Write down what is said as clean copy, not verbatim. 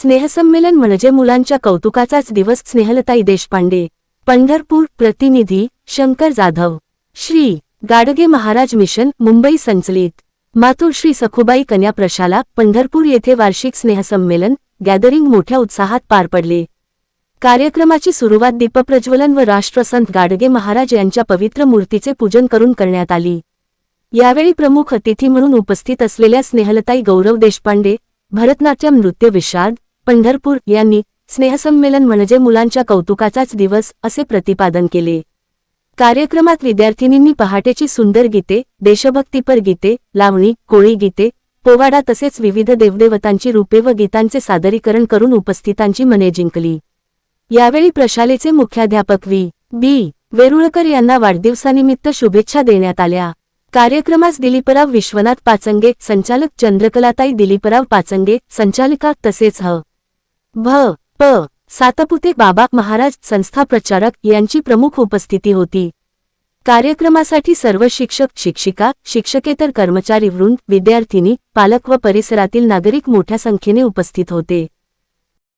स्नेहसंमेलन म्हणजे मुलांच्या कौतुकाचाच दिवस. स्नेहलताई देशपांडे, पंढरपूर. प्रतिनिधी शंकर जाधव. श्री गाडगे महाराज मिशन, मुंबई संचलित. मातोश्री श्री सखुबाई कन्या प्रशाला, पंढरपूर येथे वार्षिक स्नेहसंमेलन गॅदरिंग मोठ्या उत्साहात पार पडले. कार्यक्रमाची सुरुवात दीपप्रज्वलन व राष्ट्रसंत गाडगे महाराज यांच्या पवित्र मूर्तीचे पूजन करून करण्यात आली. यावेळी प्रमुख अतिथी म्हणून उपस्थित असलेल्या स्नेहलताई गौरव देशपांडे, भरतनाट्यम नृत्य विशारद, पंढरपूर यांनी स्नेहसंमेलन म्हणजे मुलांच्या कौतुकाचाच दिवस असे प्रतिपादन केले. कार्यक्रमात विद्यार्थिनींनी पहाटेची सुंदर गीते, देशभक्तीपर गीते, लावणी, कोळी गीते, पोवाडा तसेच विविध देवदेवतांची रूपे व गीतांचे सादरीकरण करून उपस्थितांची मने जिंकली. यावेळी प्रशालेचे मुख्याध्यापक बी. वेरुळकर यांना वाढदिवसानिमित्त शुभेच्छा देण्यात आल्या. कार्यक्रमास दिलीपराव विश्वनाथ पाचंगे, संचालक चंद्रकलाताई दिलीपराव पाचंगे, संचालिका तसेच प. सातपुते बाबा महाराज संस्था प्रचारक यांची प्रमुख उपस्थिती होती. कार्यक्रमासाठी सर्व शिक्षक, शिक्षिका, शिक्षकेतर कर्मचारी वृंद, विद्यार्थिनी, पालक व परिसरातील नागरिक मोठ्या संख्येने उपस्थित होते.